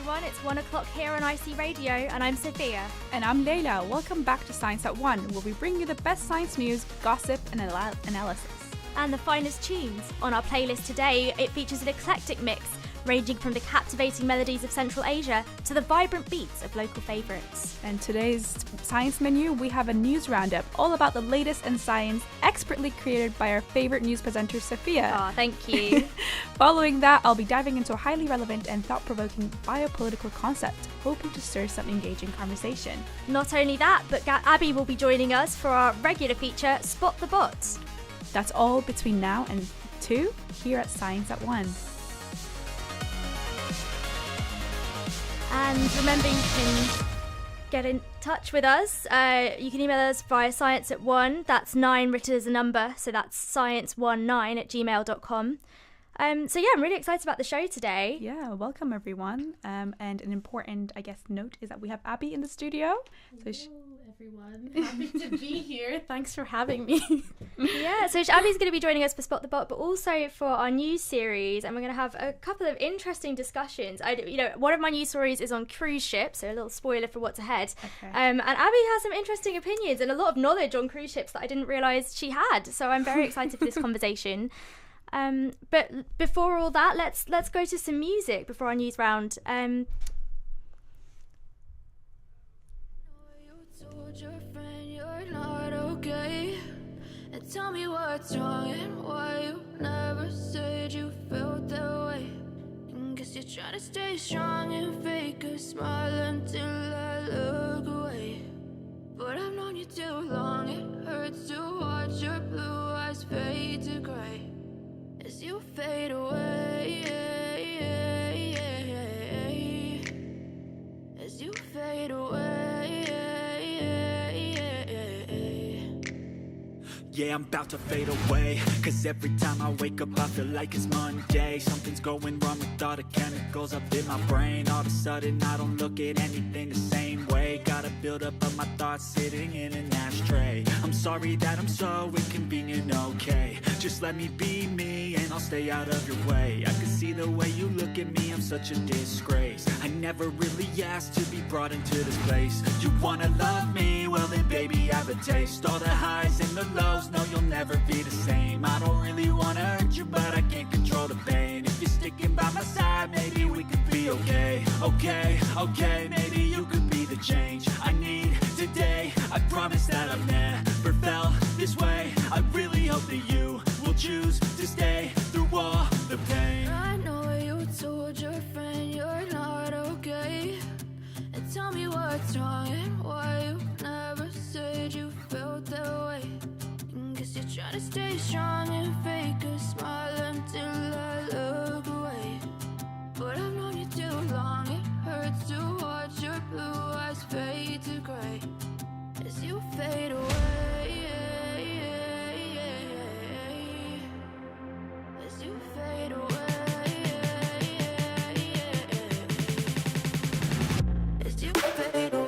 everyone. It's 1 o'clock here on IC Radio, and I'm Sophia. And I'm Leila. Welcome back to Science at 1, where we bring you the best science news, gossip, and analysis. And the finest tunes. On our playlist today, it features an eclectic mix, ranging from the captivating melodies of Central Asia to the vibrant beats of local favourites. And today's science menu, we have a news roundup all about the latest in science, expertly created by our favourite news presenter, Sophia. Oh, thank you. Following that, I'll be diving into a highly relevant and thought-provoking biopolitical concept, hoping to stir some engaging conversation. Not only that, but Abby will be joining us for our regular feature, Spot the Bots. That's all between now and 2 here at Science at 1. And remember, you can get in touch with us. You can email us via science@1. That's 9 written as a number, so that's science19@gmail.com. So yeah, I'm really excited about the show today. Yeah, welcome everyone. And an important, note is that we have Abby in the studio. Hello, everyone. Happy to be here. Thanks for having me. Yeah, so Abby's going to be joining us for Spot the Bot, but also for our news series, and we're going to have a couple of interesting discussions. One of my news stories is on cruise ships, so a little spoiler for what's ahead. Okay. And Abby has some interesting opinions and a lot of knowledge on cruise ships that I didn't realise she had. So I'm very excited for this conversation. But before all that, let's go to some music before our news round. Your friend you're not okay, and tell me what's wrong and why you never said you felt that way. And guess you're trying to stay strong and fake a smile until I look away. But I've known you too long, it hurts to watch your blue eyes fade to grey as you fade away, as you fade away. Yeah, I'm about to fade away, cause every time I wake up I feel like it's Monday. Something's going wrong with all the chemicals up in my brain. All of a sudden I don't look at anything the same way. Gotta build up of my thoughts sitting in an ashtray. I'm sorry that I'm so inconvenient, okay. Just let me be me and I'll stay out of your way. I can see the way you look at me, I'm such a disgrace. I never really asked to be brought into this place. You wanna love me? Well then baby I have a taste. All the highs and the lows, no you'll never be the same. I don't really wanna hurt you but I can't control the pain. If you're sticking by my side maybe we could be okay. Okay, maybe you could be the change I need today. I promise that I've never felt this way. I really hope that you will choose to stay through all the pain. I know you told your friend you're not okay, and tell me what's wrong and why you never said you felt that way. And guess you're trying to stay strong and fake a smile until I look away. But I've known you too long, it hurts to watch your blue eyes fade to grey as you fade away, as you fade away, as you fade away.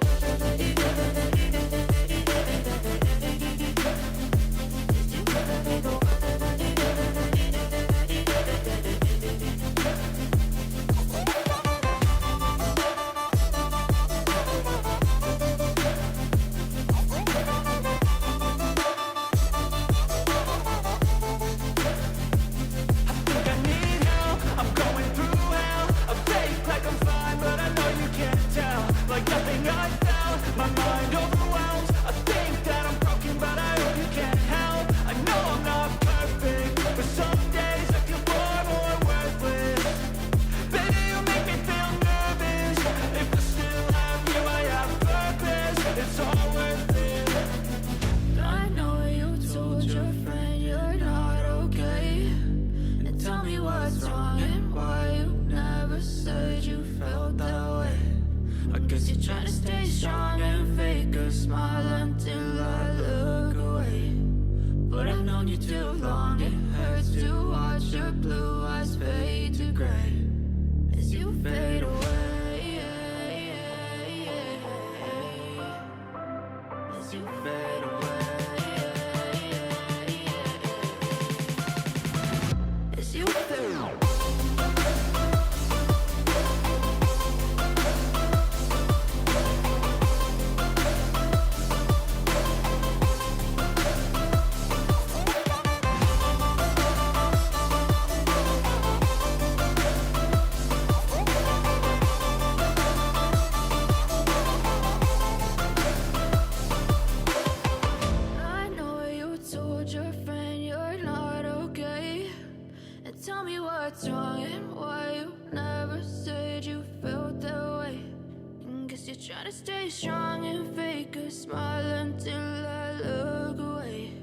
Trying to stay strong and fake a smile until I look away.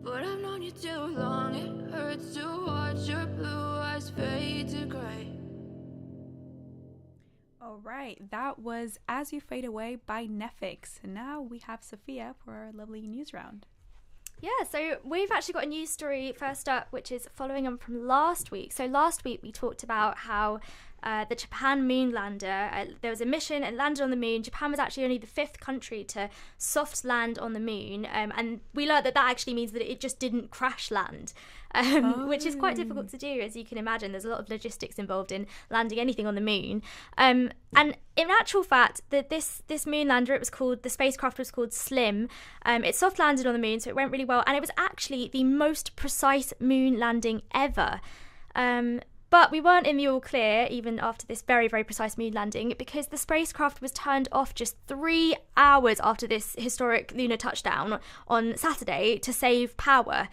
But I've known you too long, it hurts to watch your blue eyes fade to gray. All right, that was As You Fade Away by Nefix. And now we have Sophia for our lovely news round. Yeah, so we've actually got a news story first up, which is following on from last week. So last week we talked about how the Japan moon lander, there was a mission and landed on the moon. Japan was actually only the 5th country to soft land on the moon. And we learned that actually means that it just didn't crash land, which is quite difficult to do, as you can imagine. There's a lot of logistics involved in landing anything on the moon. And in actual fact, this moon lander, the spacecraft was called SLIM. It soft landed on the moon, so it went really well. And it was actually the most precise moon landing ever. But we weren't in the all clear, even after this very, very precise moon landing, because the spacecraft was turned off just 3 hours after this historic lunar touchdown on Saturday to save power.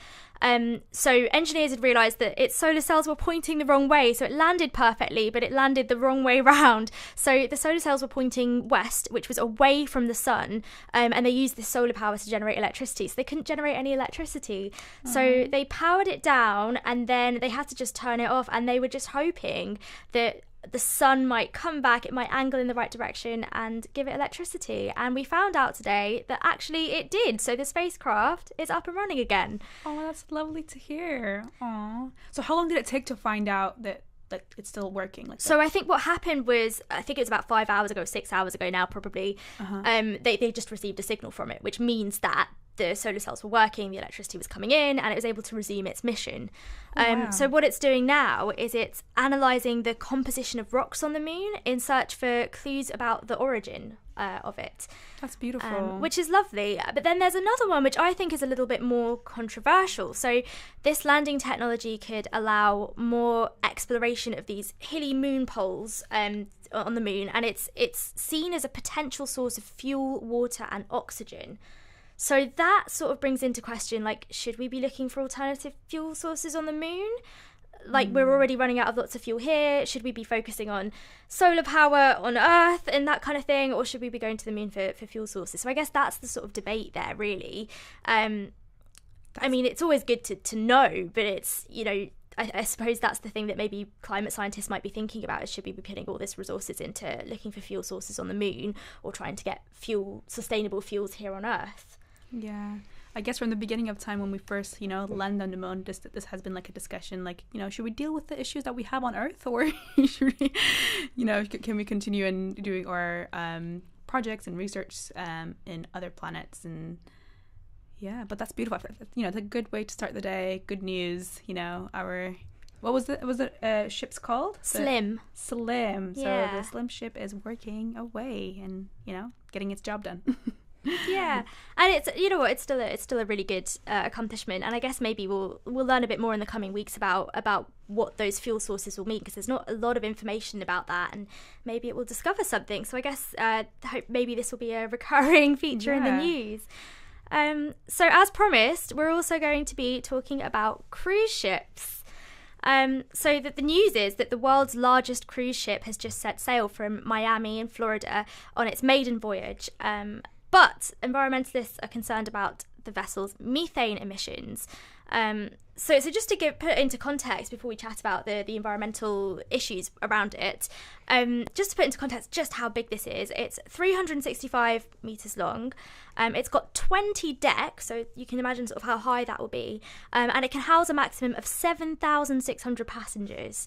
So engineers had realised that its solar cells were pointing the wrong way, so it landed perfectly, but it landed the wrong way round. So the solar cells were pointing west, which was away from the sun, and they used this solar power to generate electricity. So they couldn't generate any electricity. So they powered it down, and then they had to just turn it off, and they were just hoping that the sun might come back, it might angle in the right direction and give it electricity. And we found out today that actually it did. So the spacecraft is up and running again. Oh, that's lovely to hear. Aw. So how long did it take to find out that it's still working? So I think what happened was, I think it was about 5 hours ago, 6 hours ago now probably, they just received a signal from it, which means that the solar cells were working, the electricity was coming in, and it was able to resume its mission. Wow. So what it's doing now is it's analysing the composition of rocks on the moon in search for clues about the origin of it. That's beautiful. Which is lovely. But then there's another one which I think is a little bit more controversial. So this landing technology could allow more exploration of these hilly moon poles on the moon, and it's seen as a potential source of fuel, water and oxygen. So that sort of brings into question, like, should we be looking for alternative fuel sources on the moon? Like, we're already running out of lots of fuel here. Should we be focusing on solar power on Earth and that kind of thing? Or should we be going to the moon for fuel sources? So I guess that's the sort of debate there, really. I mean, it's always good to know, but it's, you know, I suppose that's the thing that maybe climate scientists might be thinking about, is should we be putting all this resources into looking for fuel sources on the moon, or trying to get sustainable fuels here on Earth? Yeah, I guess from the beginning of time when we first, land on the moon, this has been like a discussion, like, should we deal with the issues that we have on Earth, or should we, can we continue in doing our projects and research in other planets? And yeah, but that's beautiful. It's a good way to start the day. Good news. What was the ship's called? SLIM. SLIM. Yeah. So the SLIM ship is working away and getting its job done. Yeah, and it's still a really good accomplishment, and I guess maybe we'll learn a bit more in the coming weeks about what those fuel sources will mean, because there's not a lot of information about that, and maybe it will discover something. So I guess hope maybe this will be a recurring feature in the news. So as promised, we're also going to be talking about cruise ships. So the news is that the world's largest cruise ship has just set sail from Miami in Florida on its maiden voyage. But environmentalists are concerned about the vessel's methane emissions. So just to put it into context before we chat about the environmental issues around it, just to put into context just how big this is, it's 365 metres long. It's got 20 decks, so you can imagine sort of how high that will be. And it can house a maximum of 7,600 passengers.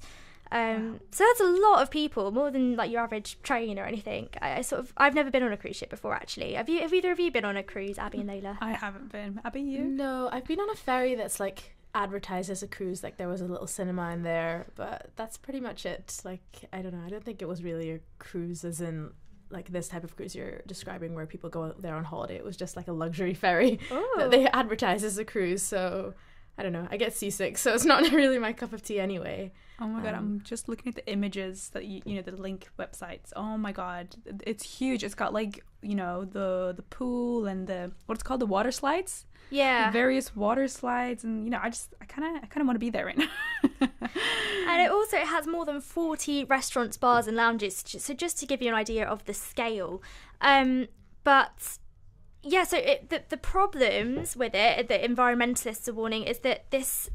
Wow. So that's a lot of people, more than like your average train or anything. I've never been on a cruise ship before, actually. Have either of you been on a cruise, Abby and Layla? I haven't been. Abby, you? No, I've been on a ferry that's like advertised as a cruise, like there was a little cinema in there, but that's pretty much it. Like, I don't know, I don't think it was really a cruise as in like this type of cruise you're describing where people go there on holiday. It was just like a luxury ferry that they advertised as a cruise. So I don't know, I get seasick, so it's not really my cup of tea anyway. Oh my god, I'm just looking at the images that the link websites. Oh my god, it's huge. It's got like, the pool and the what's called the water slides. Yeah. The various water slides, and I kind of want to be there right now. And it has more than 40 restaurants, bars and lounges, so just to give you an idea of the scale. But yeah, so the problems with it, the environmentalists are warning, is that this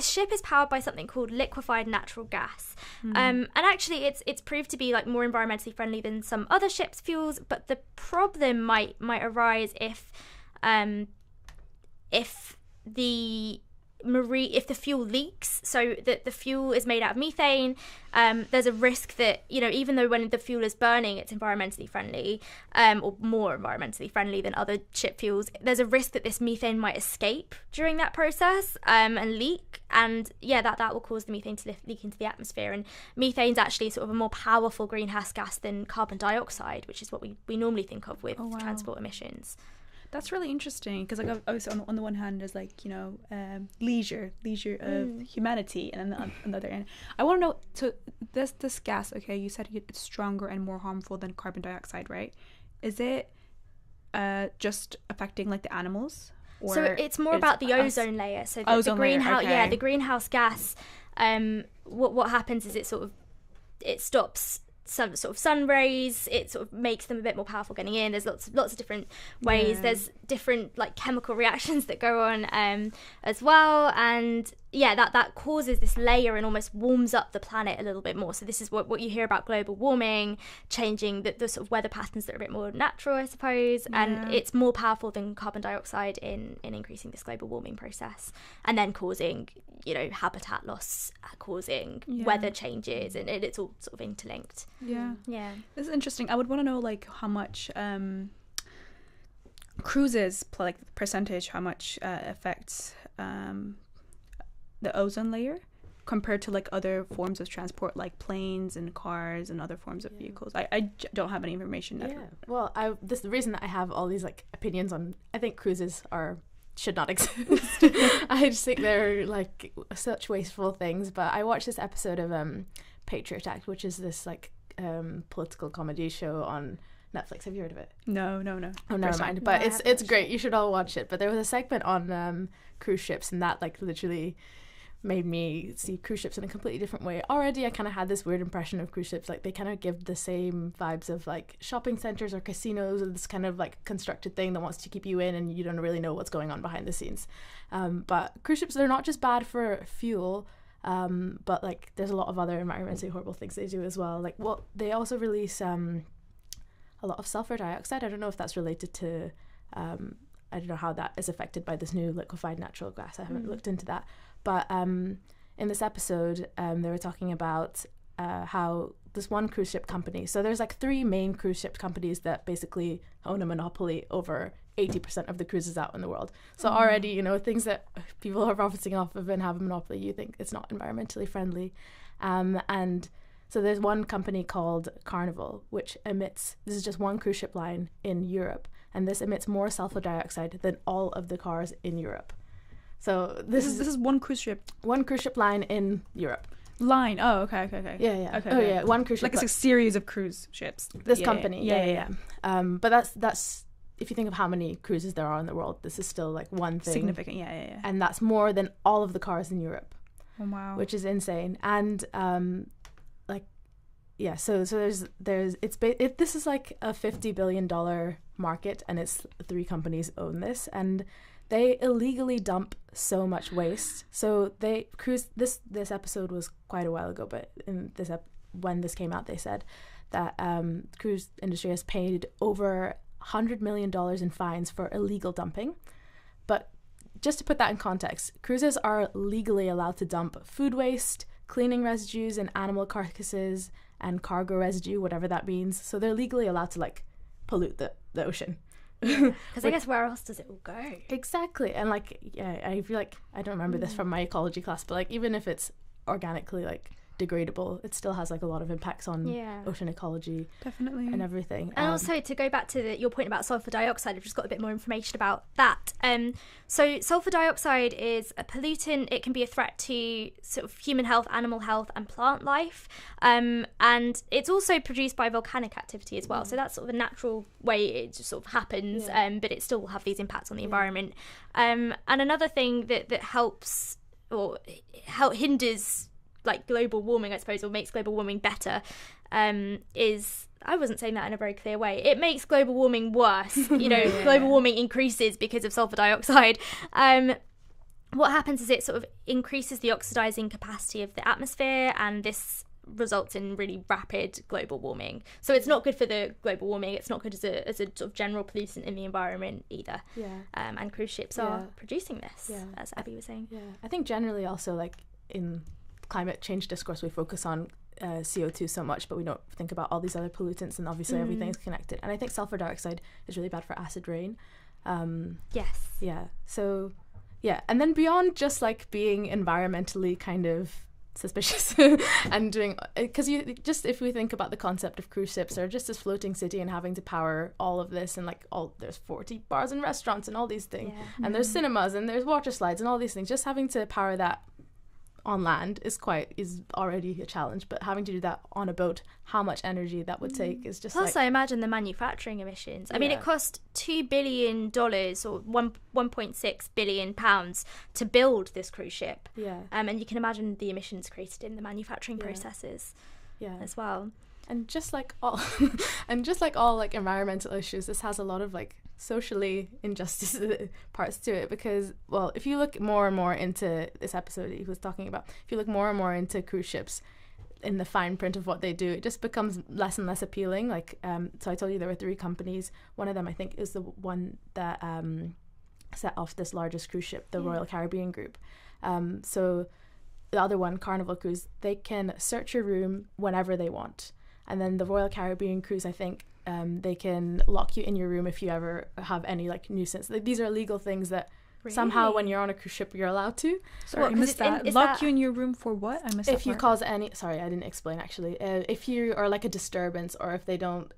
ship is powered by something called liquefied natural gas. And actually it's proved to be like more environmentally friendly than some other ships' fuels, but the problem might arise if the fuel leaks, so that the fuel is made out of methane. There's a risk that, even though when the fuel is burning it's environmentally friendly, or more environmentally friendly than other ship fuels, there's a risk that this methane might escape during that process and leak, and that will cause the methane to leak into the atmosphere. And methane's actually sort of a more powerful greenhouse gas than carbon dioxide, which is what we normally think of with transport emissions. That's really interesting, because like obviously on the one hand there's like leisure of humanity, and then on the other end I want to know, so this gas, okay, you said it's stronger and more harmful than carbon dioxide, right? Is it just affecting like the animals, or so it's more about the ozone layer, so the greenhouse layer, okay. The greenhouse gas, what happens is it stops some sort of sun rays, it sort of makes them a bit more powerful getting in. There's lots of different ways. There's different like chemical reactions that go on as well, and that causes this layer and almost warms up the planet a little bit more. So this is what you hear about global warming, changing the sort of weather patterns that are a bit more natural, I suppose, and it's more powerful than carbon dioxide in increasing this global warming process, and then causing habitat loss, causing weather changes, and it's all sort of interlinked. This is interesting. I would want to know like how much cruises, like percentage, how much affects the ozone layer compared to like other forms of transport like planes and cars and other forms of vehicles. I don't have any information. Well, the reason that I have all these like opinions on, I think cruises should not exist. I just think they're like such wasteful things. But I watched this episode of Patriot Act, which is this like political comedy show on Netflix. Have you heard of it? No. Oh, never mind. But it's great. You should all watch it. But there was a segment on cruise ships, and that like literally made me see cruise ships in a completely different way. Already I kind of had this weird impression of cruise ships, like they kind of give the same vibes of like shopping centers or casinos, or this kind of like constructed thing that wants to keep you in and you don't really know what's going on behind the scenes. But cruise ships, they're not just bad for fuel, but like there's a lot of other environmentally horrible things they do as well. Like, well, they also release a lot of sulfur dioxide. I don't know if that's related to I don't know how that is affected by this new liquefied natural gas. I haven't looked into that. But in this episode, they were talking about how this one cruise ship company, so there's like 3 main cruise ship companies that basically own a monopoly over 80% of the cruises out in the world. So already, things that people are profiting off of and have a monopoly, you think it's not environmentally friendly. And so there's one company called Carnival, which emits, this is just one cruise ship line in Europe, and this emits more sulfur dioxide than all of the cars in Europe. So this is one cruise ship line in Europe. Line. Oh, okay. Yeah. Okay. Yeah. One cruise ship. Like it's a series of cruise ships. This company. Yeah. But that's if you think of how many cruises there are in the world, this is still like one thing. Significant. Yeah. And that's more than all of the cars in Europe. Oh wow. Which is insane. And so this is like a $50 billion market, and it's 3 companies own this, and they illegally dump so much waste. So this episode was quite a while ago, but in when this came out, they said that the cruise industry has paid over $100 million in fines for illegal dumping. But just to put that in context, cruises are legally allowed to dump food waste, cleaning residues, and animal carcasses, and cargo residue, whatever that means. So they're legally allowed to like pollute the ocean. Because I guess where else does it all go? Exactly. And like, I feel like I don't remember this from my ecology class, but like even if it's organically like degradable, it still has like a lot of impacts on ocean ecology, definitely, and everything. And also to go back to your point about sulfur dioxide, I've just got a bit more information about that. So sulfur dioxide is a pollutant. It can be a threat to sort of human health, animal health, and plant life. And it's also produced by volcanic activity as well. So that's sort of a natural way it just sort of happens. But it still will have these impacts on the environment. And another thing that helps, or how hinders like global warming, I suppose, or makes global warming better, is, I wasn't saying that in a very clear way, it makes global warming worse. You know, global warming increases because of sulfur dioxide. What happens is it sort of increases the oxidizing capacity of the atmosphere, and this results in really rapid global warming. So it's not good for the global warming. It's not good as a sort of general pollutant in the environment either. Yeah. And cruise ships are producing this, as Abby was saying. Yeah. I think generally also, like, in climate change discourse, we focus on CO2 so much, but we don't think about all these other pollutants, and obviously everything is connected. And I think sulfur dioxide is really bad for acid rain. Yes. Yeah. So, yeah. And then beyond just like being environmentally kind of suspicious and doing, because you just, if we think about the concept of cruise ships or just this floating city and having to power all of this, and like there's 40 bars and restaurants and all these things, and there's cinemas and there's water slides and all these things, just having to power that on land is already a challenge, but having to do that on a boat, how much energy that would take is just Plus, I imagine the manufacturing emissions. I mean, it cost $2 billion or 1.6 billion pounds to build this cruise ship. Yeah. And you can imagine the emissions created in the manufacturing processes as well. And just like all like environmental issues, this has a lot of like socially injustice parts to it, because, well, if you look more and more into this episode he was talking about, if you look more and more into cruise ships in the fine print of what they do, it just becomes less and less appealing. Like, so I told you there were 3 companies. One of them, I think, is the one that set off this largest cruise ship, the Royal Caribbean Group. So the other one, Carnival Cruise, they can search your room whenever they want. And then the Royal Caribbean Cruise, I think, they can lock you in your room if you ever have any like nuisance. Like, these are legal things that somehow when you're on a cruise ship you're allowed to. Sorry, I missed that. Lock you in your room for what? I missed that. If you cause any, sorry, I didn't explain actually. If you are like a disturbance, or if they don't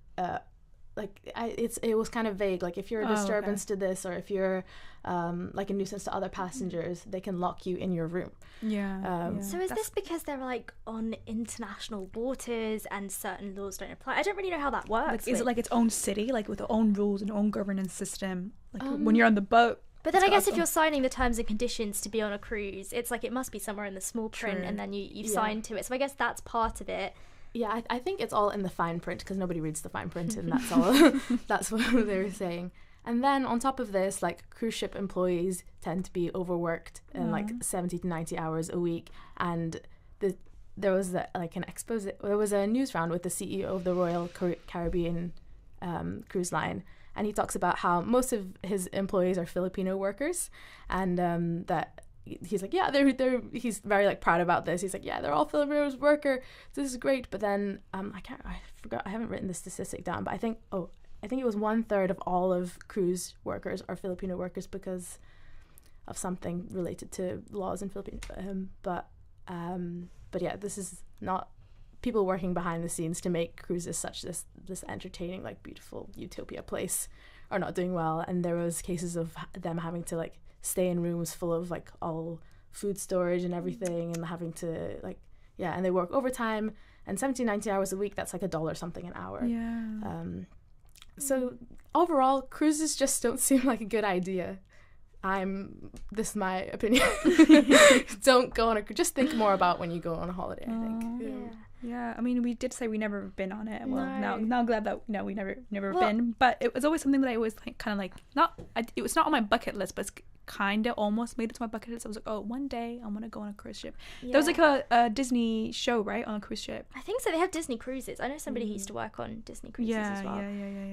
it was kind of vague. Like, if you're a disturbance to this, or if you're like a nuisance to other passengers, they can lock you in your room. So is this because they're like on international waters and certain laws don't apply? I don't really know how that works. Like, is it like its own city, like with its own rules and own governance system? Like when you're on the boat. But then I guess if you're signing the terms and conditions to be on a cruise, it's like it must be somewhere in the small print, and then you've signed to it. So I guess that's part of it. Yeah, I think it's all in the fine print, because nobody reads the fine print, and that's all. That's what they were saying. And then on top of this, like, cruise ship employees tend to be overworked in like 70 to 90 hours a week. And there was an expose. There was a news round with the CEO of the Royal Caribbean cruise line, and he talks about how most of his employees are Filipino workers, and that. He's like, yeah, they're. He's very like proud about this. He's like, yeah, they're all Filipino worker. This is great. But then I forgot. I haven't written the statistic down. But I think it was 1/3 of all of cruise workers are Filipino workers because of something related to laws in Philippines. But yeah, this is not people working behind the scenes to make cruises such this entertaining, like, beautiful utopia place are not doing well. And there was cases of them having to like stay in rooms full of like all food storage and everything, and having to like and they work overtime, and 70-90 hours a week, that's like $1 something an hour. So overall, cruises just don't seem like a good idea. This is my opinion. Don't go on just think more about when you go on a holiday, I think. Yeah, I mean, we did say we never been on it. Well, now I'm glad that we never been. But it was always something that I always like, kind of like it was not on my bucket list, but it's kind of almost made it to my bucket list. I was like, oh, one day I want to go on a cruise ship. There was like a Disney show, right, on a cruise ship. I think so. They have Disney cruises. I know somebody who used to work on Disney cruises as well.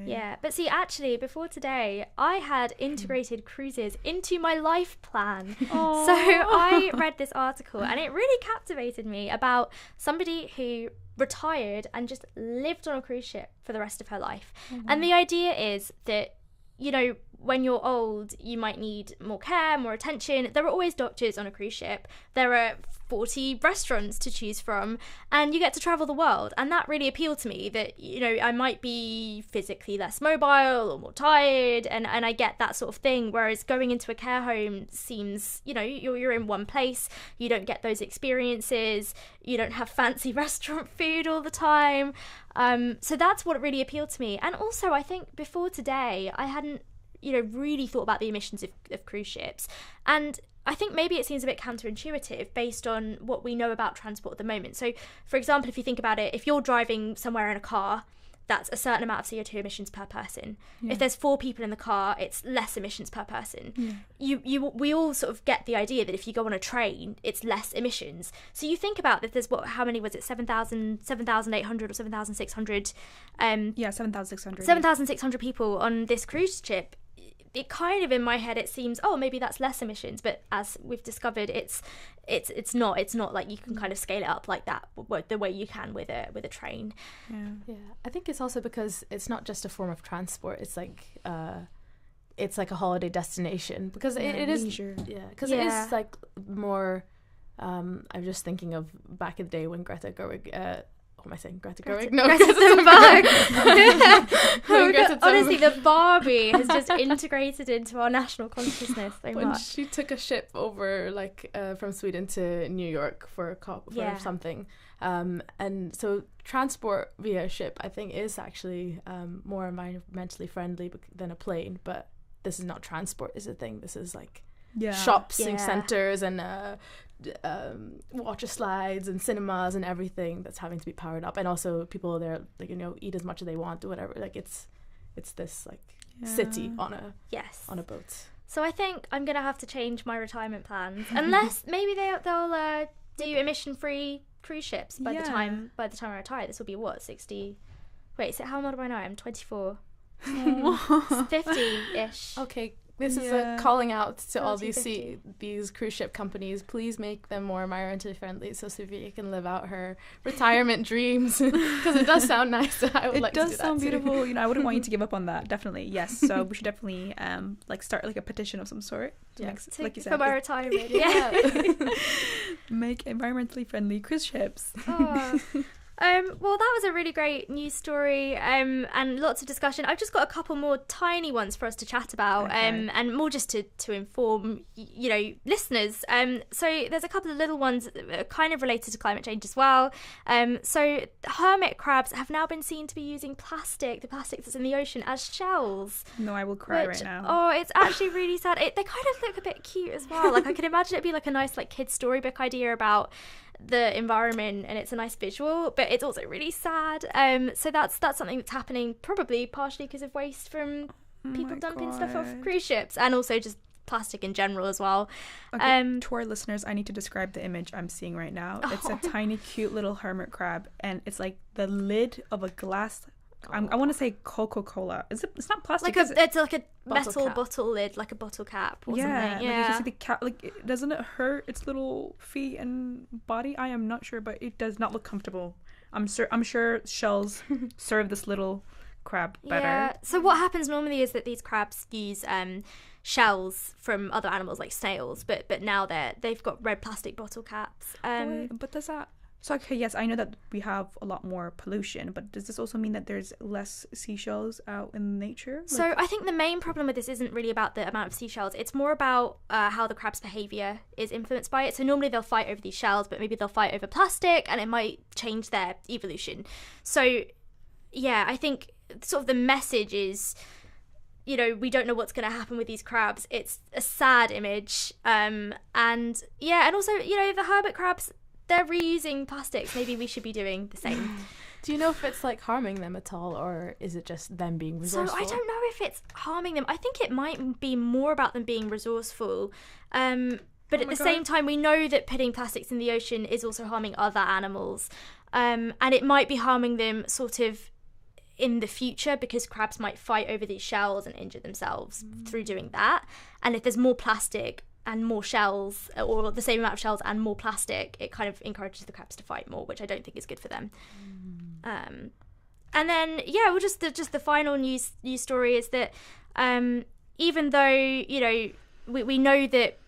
Yeah. But see, actually, before today, I had integrated cruises into my life plan. So I read this article, and it really captivated me, about somebody who retired and just lived on a cruise ship for the rest of her life. And the idea is that, you know, when you're old, you might need more care, more attention. There are always doctors on a cruise ship. There are 40 restaurants to choose from, and you get to travel the world. And that really appealed to me, that, you know, I might be physically less mobile or more tired, and I get that sort of thing. Whereas going into a care home seems, you know, you're in one place. You don't get those experiences. You don't have fancy restaurant food all the time. So that's what really appealed to me. And also, I think before today, I hadn't, you know, really thought about the emissions of cruise ships. And I think maybe it seems a bit counterintuitive based on what we know about transport at the moment. So, for example, if you think about it, if you're driving somewhere in a car, that's a certain amount of CO2 emissions per person. If there's 4 people in the car, it's less emissions per person. We all sort of get the idea that if you go on a train, it's less emissions. So you think about that. There's how many was it? 7,800 or 7,600? 7,600. 7,600 people on this cruise ship. It kind of, in my head, it seems, oh, maybe that's less emissions, but as we've discovered, it's not. It's not like you can kind of scale it up like that the way you can with a train. Yeah, I think it's also because it's not just a form of transport. It's like a holiday destination, because it is leisure. Because it is like more. I'm just thinking of back in the day when Greta Gerwig. What am I saying? Greta Gerwig? No, Greta Thunberg. Honestly, the Barbie has just integrated into our national consciousness so when much. she took a ship over, from Sweden to New York for something, and so transport via ship, I think, is actually more environmentally friendly than a plane. But this is not transport, is a thing. This is like shopping centers and water slides and cinemas and everything that's having to be powered up, and also people there eat as much as they want or whatever. Like it's this city on a boat. So I think I'm gonna have to change my retirement plans, unless maybe they'll do emission-free cruise ships by the time I retire. This will be 60. Wait, so how old am I now? I'm 24. 50-ish. Okay. This is a calling out to all these cruise ship companies. Please make them more environmentally friendly so Sophia can live out her retirement dreams, because it does sound nice. I would like to do that. It does sound beautiful. I wouldn't want you to give up on that. Definitely, yes. So we should definitely start a petition of some sort. Like you said, for my retirement. Yeah. Make environmentally friendly cruise ships. Oh. Well, that was a really great news story, and lots of discussion. I've just got a couple more tiny ones for us to chat about, and more just to inform, listeners. So there's a couple of little ones that are kind of related to climate change as well. So hermit crabs have now been seen to be using the plastic that's in the ocean, as shells. No, I will cry right now. Oh, it's actually really sad. They kind of look a bit cute as well. Like, I could imagine it'd be like a nice kids storybook idea about the environment, and it's a nice visual, but it's also really sad. So that's something that's happening, probably partially because of waste from people dumping stuff off cruise ships, and also just plastic in general as well. Okay, to our listeners, I need to describe the image I'm seeing right now. It's a tiny cute little hermit crab, and it's like the lid of a glass. I want to say Coca-Cola. It's not plastic. It's like a metal bottle lid, like a bottle cap or something. Yeah. Like you can see the cap. Doesn't it hurt its little feet and body? I am not sure, but it does not look comfortable. I'm sure shells serve this little crab better. Yeah. So what happens normally is that these crabs use shells from other animals like snails, but now they've got red plastic bottle caps. But does that? So, okay, yes, I know that we have a lot more pollution, but does this also mean that there's less seashells out in nature? So I think the main problem with this isn't really about the amount of seashells. It's more about how the crab's behaviour is influenced by it. So normally they'll fight over these shells, but maybe they'll fight over plastic, and it might change their evolution. So, yeah, I think sort of the message is, we don't know what's going to happen with these crabs. It's a sad image. And also, the hermit crabs, they're reusing plastics. Maybe we should be doing the same. Do you know if it's harming them at all, or is it just them being resourceful? So I don't know if it's harming them. I think it might be more about them being resourceful. But at the same time, we know that putting plastics in the ocean is also harming other animals. And it might be harming them sort of in the future, because crabs might fight over these shells and injure themselves through doing that. And if there's more plastic and more shells, or the same amount of shells and more plastic, it kind of encourages the crabs to fight more, which I don't think is good for them. And then just the final news story is that even though we know that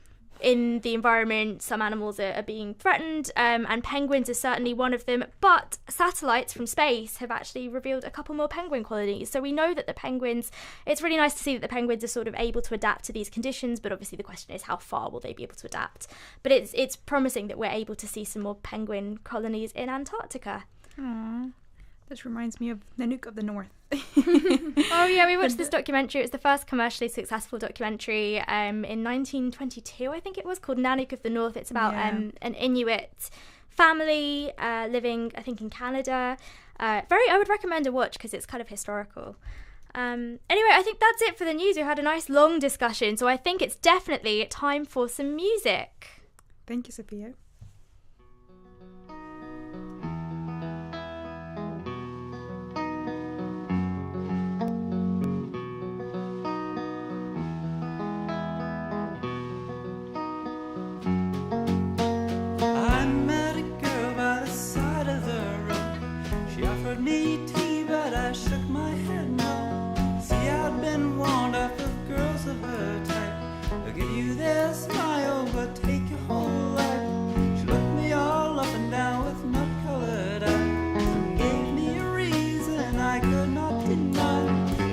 in the environment some animals are being threatened, and penguins are certainly one of them, but satellites from space have actually revealed a couple more penguin colonies. So we know that the penguins, it's really nice to see that the penguins are sort of able to adapt to these conditions, but obviously the question is, how far will they be able to adapt? But it's promising that we're able to see some more penguin colonies in Antarctica. Aww. This reminds me of Nanook of the North. Oh yeah, we watched this documentary. It was the first commercially successful documentary in 1922, I think it was, called Nanook of the North. It's about an Inuit family living, I think, in Canada. I would recommend a watch because it's kind of historical. Anyway, I think that's it for the news. We had a nice long discussion, so I think it's definitely time for some music. Thank you, Sophia. I met a girl by the side of the road. She offered me tea, but I shook my head no. See, I'd been warned off of girls of her type. They'll give you their smile, but take your whole life. She looked me all up and down with nut-colored eyes and gave me a reason I could not deny.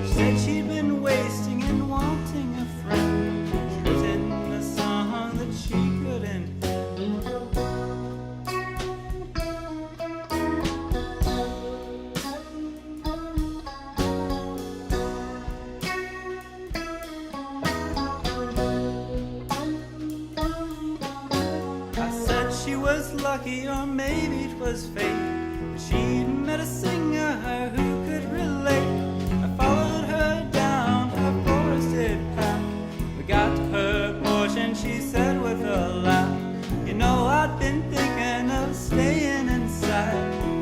She said she'd been wasting and wanting a friend. She'd written a song that she couldn't. She was lucky, or maybe it was fate, but she'd met a singer who could relate. I followed her down her forested path. We got to her porch and she said with a laugh, you know, I'd been thinking of staying inside.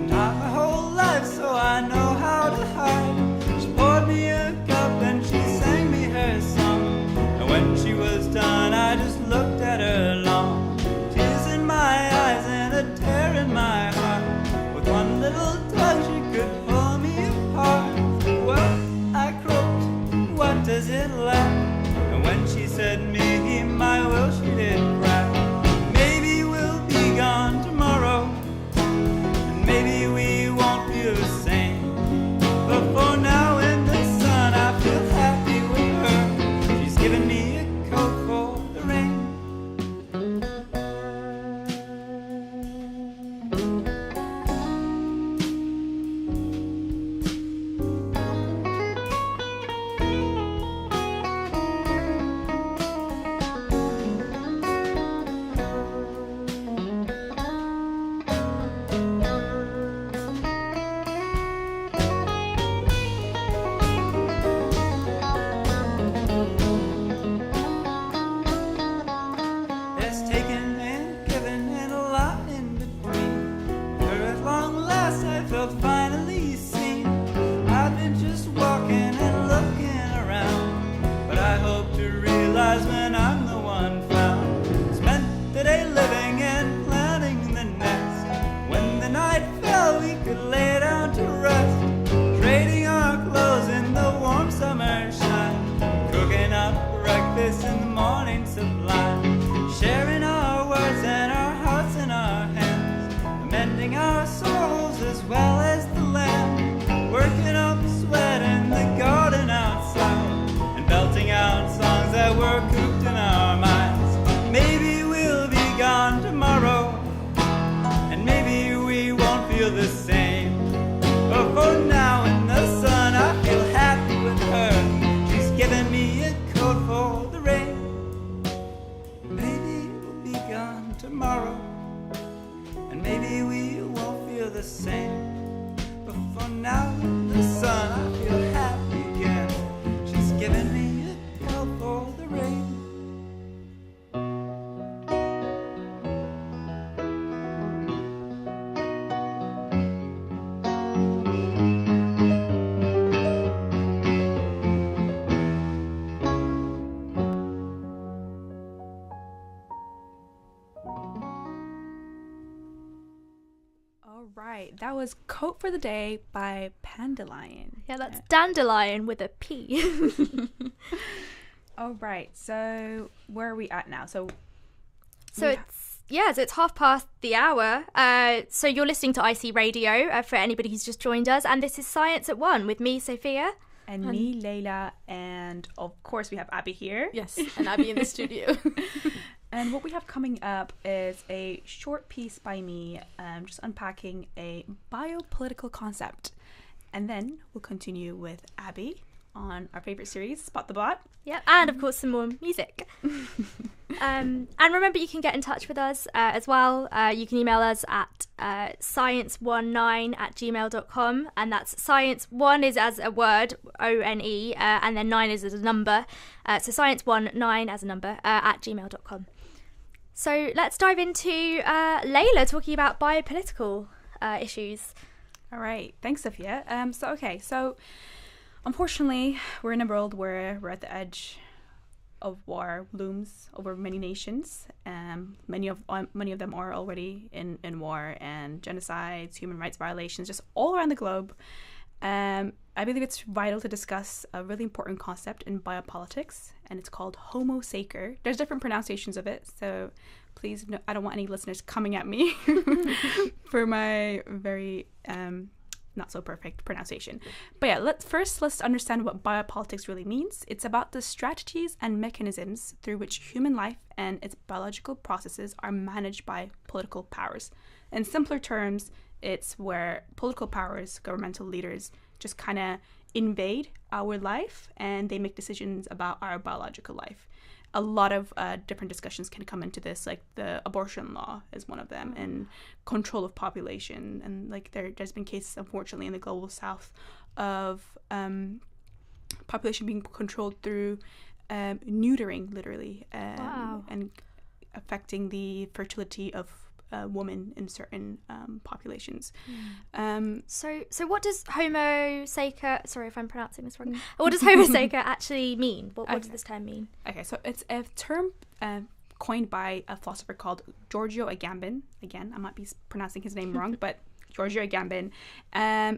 Not my whole life, so I know how to hide. She poured me a cup and she sang me her song, and when she was done I just looked at her long. My eyes and a tear in my heart. With one little tug she could pull me apart. Well, I croaked, what does it lack? And when she said me, my will she did crack. Maybe we'll be gone tomorrow, and maybe we won't be the same. But for now in the sun I feel happy with her. She's given me a coat for the rain. When I'm the one found, it's meant today living and planning the next. When the night fell, we could lay down to rest, trading our clothes in the warm summer shine, cooking up breakfast in the morning sublime, sharing our words and our hearts in our hands, mending our souls as well as the land, working up sweat in the garden outside, and belting out songs that were cooped in our minds. Maybe we'll be gone tomorrow, and maybe we won't feel the same. But for now in the sun I feel happy with her. She's given me a coat for the rain. Maybe we'll be gone tomorrow, and maybe we won't feel the same. But for now in the sun I feel happy again. She's given me for the rain. All right, that was Coat for the Day by Pandalion. Yeah, that's Dandelion with a P. All right, so where are we at now? So it's 1:30. So you're listening to IC Radio for anybody who's just joined us, and this is Science at 1 with me, Sophia. And me, Layla, and of course we have Abby here. Yes, and Abby in the studio. And what we have coming up is a short piece by me, just unpacking a biopolitical concept. And then we'll continue with Abby on our favorite series, Spot the Bot. Yep, and of course some more music. And remember, you can get in touch with us as well. You can email us at science19@gmail.com, and that's science1 is as a word, O-N-E, and then 9 is as a number. So science19 as a number at gmail.com. So let's dive into Layla talking about biopolitical issues. All right, thanks, Sophia. So unfortunately, we're in a world where we're at the edge of war looms over many nations. Many of them are already in war, and genocides, human rights violations, just all around the globe. I believe it's vital to discuss a really important concept in biopolitics, and it's called Homo sacer. There's different pronunciations of it, so please, no, I don't want any listeners coming at me for my very not so perfect pronunciation. But yeah, let's understand what biopolitics really means. It's about the strategies and mechanisms through which human life and its biological processes are managed by political powers. In simpler terms, it's where political powers, governmental leaders, just kind of invade our life and they make decisions about our biological life. A lot of different discussions can come into this, like the abortion law is one of them, and control of population. And like there's been cases, unfortunately, in the global south of population being controlled through neutering, literally, and affecting the fertility of women in certain populations. So what does Homo sacer, sorry if I'm pronouncing this wrong, what does Homo sacer actually mean? What does this term mean? Okay, so it's a term coined by a philosopher called Giorgio Agamben. Again, I might be pronouncing his name wrong, but Giorgio Agamben.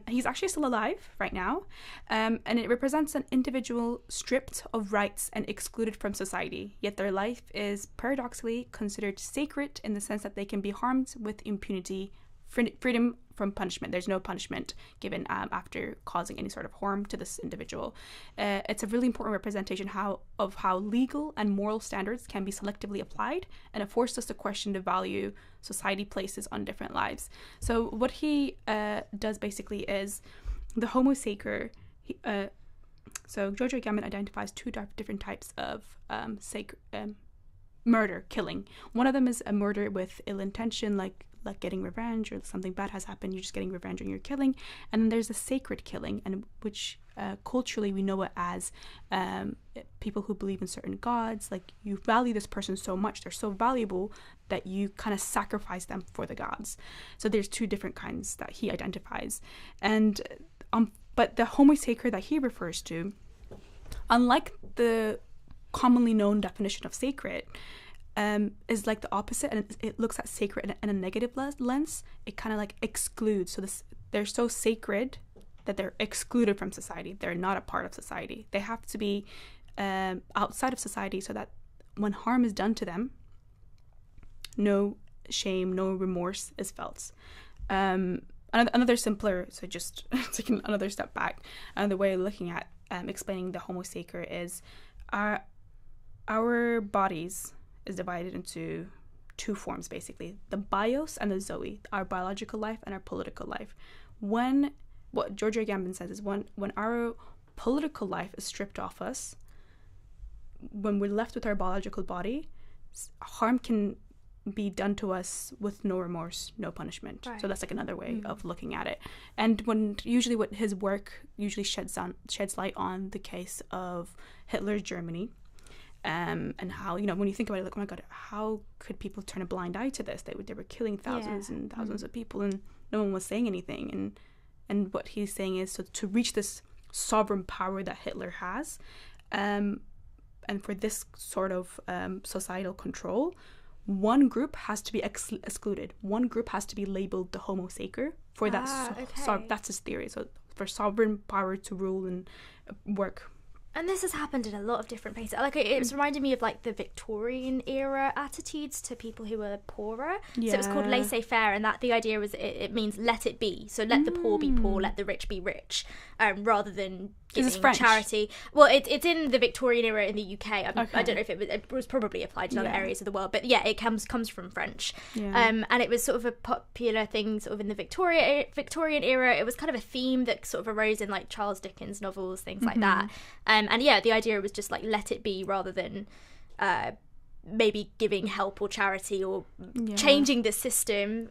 He's actually still alive right now, and it represents an individual stripped of rights and excluded from society, yet their life is paradoxically considered sacred in the sense that they can be harmed with impunity, freedom from punishment. There's no punishment given after causing any sort of harm to this individual. It's a really important representation of how legal and moral standards can be selectively applied, and it forces us to question the value society places on different lives. So what he does basically is the Homo sacer. So Giorgio Agamben identifies two different types of murder, killing. One of them is a murder with ill intention, like getting revenge, or something bad has happened, you're just getting revenge and you're killing. And then there's a sacred killing, and which culturally we know it as people who believe in certain gods. Like, you value this person so much, they're so valuable that you kind of sacrifice them for the gods. So there's two different kinds that he identifies. And but the Homo sacer that he refers to, unlike the commonly known definition of sacred, is like the opposite, and it looks at sacred in a negative lens. It kind of like excludes. So they're so sacred that they're excluded from society. They're not a part of society. They have to be outside of society so that when harm is done to them, no shame, no remorse is felt. Another simpler, so just taking another step back, another way of looking at explaining the Homo sacer is our bodies is divided into two forms, basically, the bios and the zoe, our biological life and our political life. What Giorgio Agamben says is when our political life is stripped off us, when we're left with our biological body, harm can be done to us with no remorse, no punishment. Right. So that's like another way of looking at it. And what his work usually sheds light on the case of Hitler's Germany. And how, when you think about it, like, oh my God, how could people turn a blind eye to this? They were killing thousands and thousands of people, and no one was saying anything. And what he's saying is, so to reach this sovereign power that Hitler has, and for this sort of societal control, one group has to be excluded. One group has to be labeled the Homo sacer for that. That's his theory. So for sovereign power to rule and work And this has happened in a lot of different places. Like, it's reminded me of like the Victorian era attitudes to people who were poorer. So it was called laissez-faire, and that the idea was it means let it be. So let the poor be poor, let the rich be rich, rather than giving charity. Well, it's in the Victorian era in the UK. I don't know if it was probably applied in other areas of the world, but yeah, it comes from French. And it was sort of a popular thing sort of in the Victorian era. It was kind of a theme that sort of arose in like Charles Dickens novels, things like that. And yeah, the idea was just like let it be, rather than maybe giving help or charity or changing the system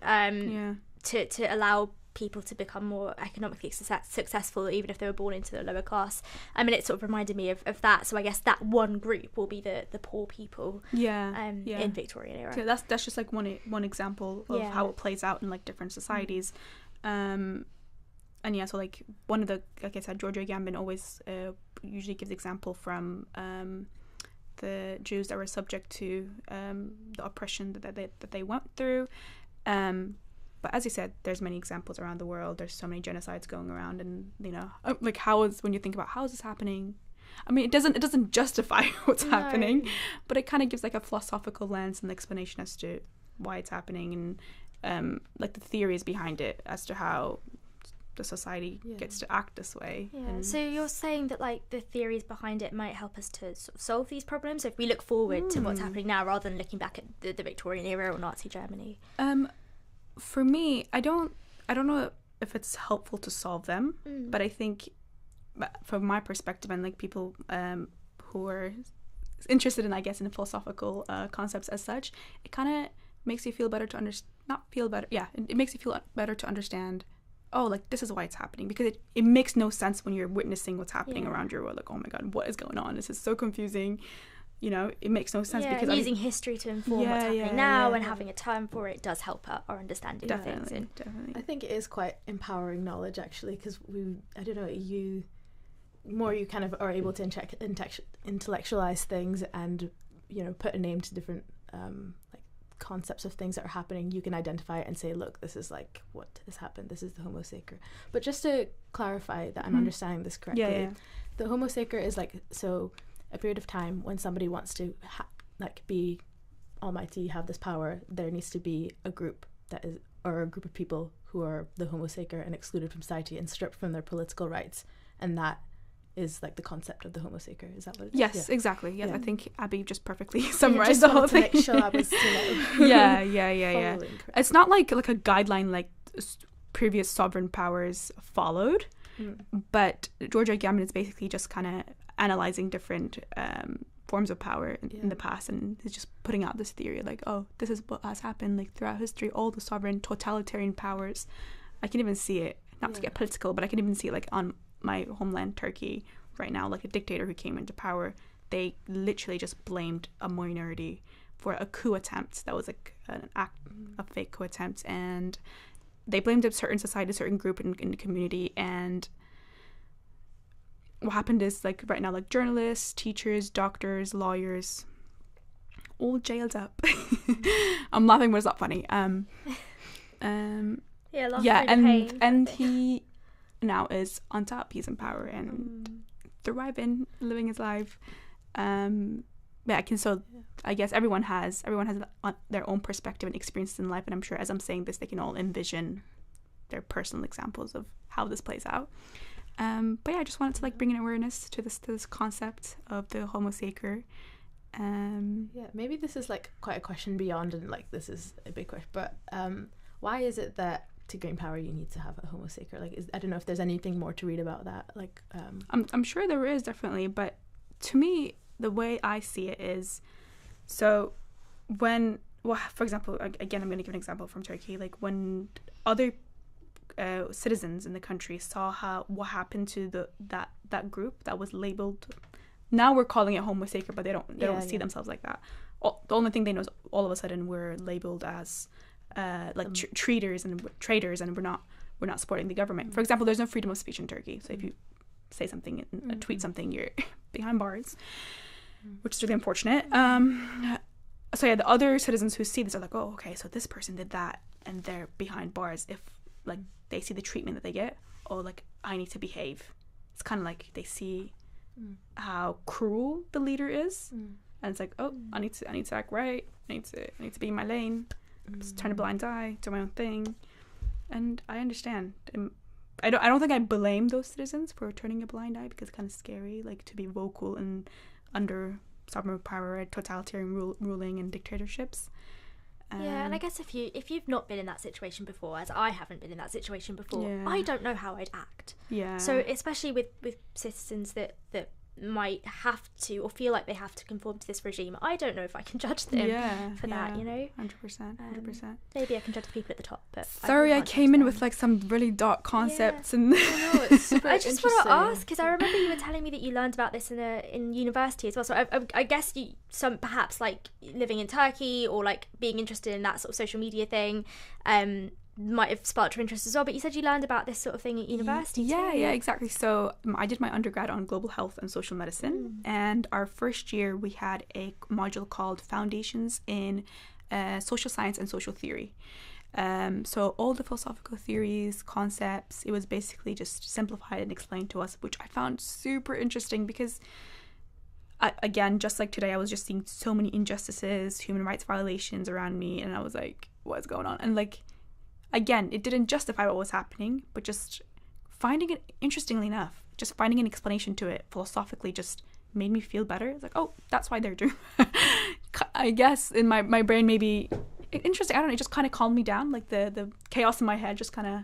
to allow people to become more economically successful, even if they were born into the lower class. I mean, it sort of reminded me of that. So I guess that one group will be the poor people in Victorian era. So that's just like one example of how it plays out in like different societies. And yeah, so like one of the, like I said, Georgia Agamben always usually gives example from the Jews that were subject to the oppression that they went through. But as you said, there's many examples around the world. There's so many genocides going around, and you know, like when you think about how is this happening? I mean, it doesn't justify what's happening, but it kind of gives like a philosophical lens and explanation as to why it's happening, and like the theories behind it as to how the society gets to act this way. So you're saying that like the theories behind it might help us to sort of solve these problems if we look forward to what's happening now, rather than looking back at the Victorian era or Nazi Germany. For me, I don't know if it's helpful to solve them, but I think from my perspective, and like people who are interested in, I guess, in philosophical concepts as such, it kind of makes you feel better to it makes you feel better to understand, oh, like this is why it's happening, because it makes no sense when you're witnessing what's happening around your world. Like, oh my god, what is going on? This is so confusing. You know, it makes no sense because using history to inform what's happening now and having a term for it does help our understanding of things. Definitely. I think it is quite empowering knowledge, actually, because I don't know, you kind of are able to intellectualize things and, you know, put a name to different like concepts of things that are happening. You can identify it and say, look, this is like what has happened. This is the Homo Sacer. But just to clarify that I'm understanding this correctly, the Homo Sacer is like, so a period of time when somebody wants to be almighty, have this power, there needs to be a group or a group of people who are the Homo Sacer and excluded from society and stripped from their political rights, and that is like the concept of the Homo Sacer. Is that what it is? Yes, exactly. Yes, I think Abby just perfectly summarized the whole thing. To make sure I was, yeah. It's not like a guideline like previous sovereign powers followed, but Georgia Agamben is basically just kind of analyzing different forms of power in the past, and he's just putting out this theory like, oh, this is what has happened like throughout history. All the sovereign totalitarian powers, I can even see it, not to get political, but I can even see it like on my homeland Turkey right now, like a dictator who came into power. They literally just blamed a minority for a coup attempt that was like an act, a fake coup attempt, and they blamed a certain society, a certain group in the community. And what happened is, like, right now, like, journalists, teachers, doctors, lawyers, all jailed up. I'm laughing, but it's not funny. And he now is on top. He's in power and thriving, living his life. I guess everyone has their own perspective and experiences in life, and I'm sure as I'm saying this, they can all envision their personal examples of how this plays out. But yeah, I just wanted to like bring an awareness to this concept of the Homo Sacer. Maybe this is like quite a question beyond, and like this is a big question, but why is it that to gain power you need to have a Homo Sacer? Like, I don't know if there's anything more to read about that. Like, I'm sure there is, definitely, but to me, the way I see it is, so when, well, for example, again, I'm going to give an example from Turkey. Like when other citizens in the country saw what happened to that group that was labeled, now we're calling it Homo Sacer, but they don't see themselves like that. The only thing they know is all of a sudden we're labeled as traitors, and we're not supporting the government. For example, there's no freedom of speech in Turkey, so if you say something, tweet something, you're behind bars, which is really unfortunate. So yeah, the other citizens who see this are like, oh, okay, so this person did that and they're behind bars. If like they see the treatment that they get, oh, like I need to behave. It's kind of like they see how cruel the leader is, and it's like, oh, I need to act right. I need to be in my lane. Just turn a blind eye, do my own thing. And I understand. I don't think I blame those citizens for turning a blind eye, because it's kind of scary, like, to be vocal and under sovereign power, totalitarian ruling and dictatorships. Yeah, and I guess if you've not been in that situation before, as I haven't been in that situation before, Yeah. I don't know how I'd act. Yeah. So especially with citizens that might have to or feel like they have to conform to this regime, I don't know if I can judge them for that, you know? 100%. Maybe I can judge the people at the top, but Sorry, I can't came judge in them. with like some really dark concepts and I know, it's super I just want to interesting. ask, because I remember you were telling me that you learned about this in university as well. So I guess some perhaps like living in Turkey or like being interested in that sort of social media thing might have sparked your interest as well. But you said you learned about this sort of thing at university. Yeah, too. yeah, exactly. So I did my undergrad on global health and social medicine, and our first year we had a module called Foundations in Social Science and Social Theory. So all the philosophical theories, concepts, it was basically just simplified and explained to us, which I found super interesting because, again, just like today, I was just seeing so many injustices, human rights violations around me, and I was like, what's going on? And like, again, it didn't justify what was happening, but just finding it, interestingly enough, just finding an explanation to it philosophically just made me feel better. It's like, oh, that's why they're doing I guess in my brain, maybe interesting, I don't know, it just kind of calmed me down. Like the chaos in my head just kind of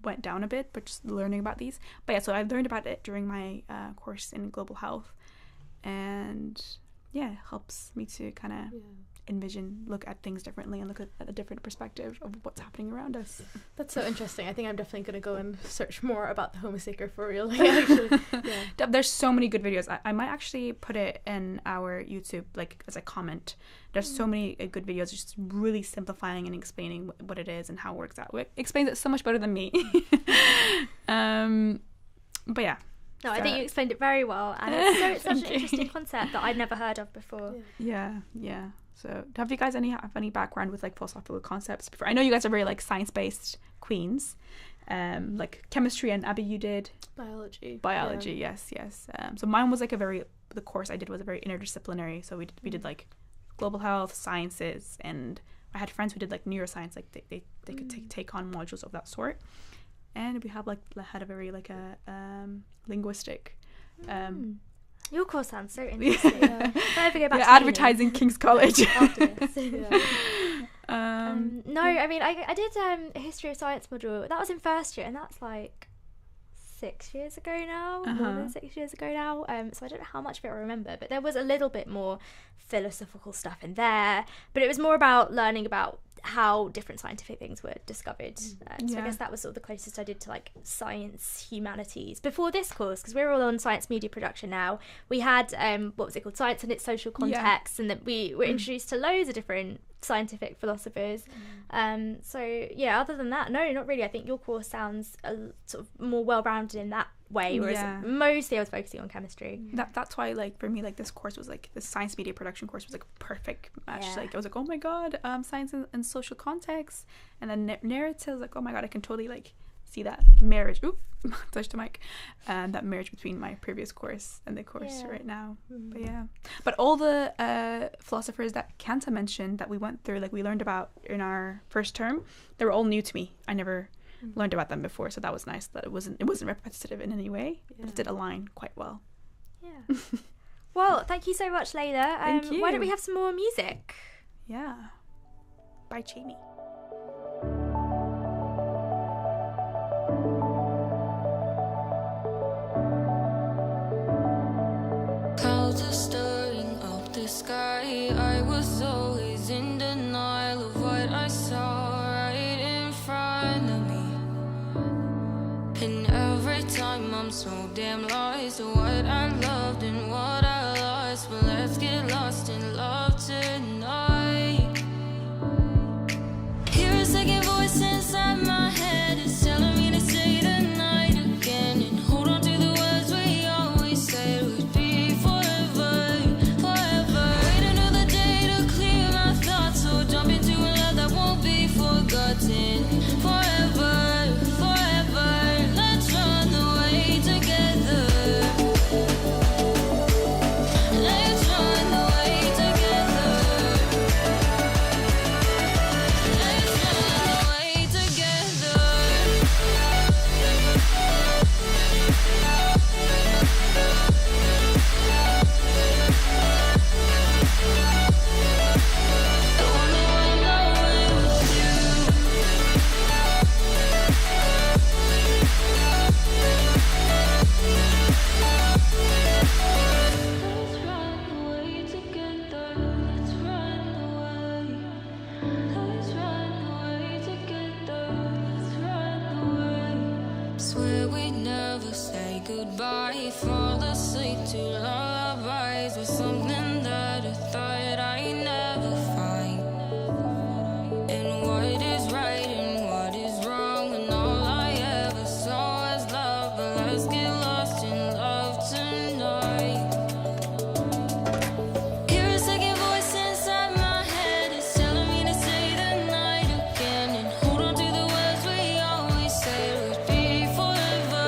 went down a bit, but just learning about these. But yeah, so I learned about it during my course in global health, and yeah, it helps me to kind of look at things differently and look at a different perspective of what's happening around us. That's so interesting. I think I'm definitely going to go and search more about the Home Seeker for real. Like, actually, There's so many good videos. I might actually put it in our YouTube, like, as a comment. There's so many good videos just really simplifying and explaining what it is and how it works out. It explains it so much better than me. But yeah. No, I think you explained it very well, and it's such an interesting concept that I'd never heard of before. Yeah. So, have you guys have any background with like philosophical concepts before? I know you guys are very like science-based queens, like chemistry, and Abby, you did biology. Yes. So mine was like the course I did was a very interdisciplinary. So we did like global health, sciences, and I had friends who did like neuroscience. Like they could take on modules of that sort, and we had a very like a linguistic. Your course sounds so interesting. Can I ever go back to advertising King's College. after this? Um, No, I mean, I did a history of science module. That was in first year, and that's like 6 years ago now, more than 6 years ago now. So I don't know how much of it I remember, but there was a little bit more philosophical stuff in there. But it was more about learning about how different scientific things were discovered. So I guess that was sort of the closest I did to like science humanities before this course, because we're all on science media production now. We had what was it called, science and its social context, and that we were introduced to loads of different scientific philosophers. So yeah, other than that, no, not really. I think your course sounds sort of more well-rounded in that way, whereas mostly I was focusing on chemistry. That's why, like, for me, like, this course was like the science media production course was like a perfect match. Like, I was like, oh my god, science and social context, and then narratives, like, oh my god, I can totally like see that marriage. Oop, touched the mic. That marriage between my previous course and the course right now. But all the philosophers that Kanta mentioned that we went through, like we learned about in our first term, they were all new to me. I never learned about them before, so that was nice that it wasn't repetitive in any way. But it did align quite well. Well, thank you so much, Layla. Thank you. Why don't we have some more music? Yeah, by Jamie. Clouds are stirring up the sky. I was always in denial of what I saw right in front of me. And every time I'm so damn lost to what I loved and what I lost. But let's get lost in love tonight. Hear a second voice inside my head. It's telling me to say the night again and hold on to the words we always said would be forever, forever. Wait another day to clear my thoughts, so jump into a love that won't be forgotten. Forever, forever. Let's run away together. I fall asleep to lullabies with something that I thought I'd never find. And what is right and what is wrong, and all I ever saw was love. But let's get lost in love tonight. Hear a second voice inside my head, it's telling me to stay the night again and hold on to the words we always said would be forever,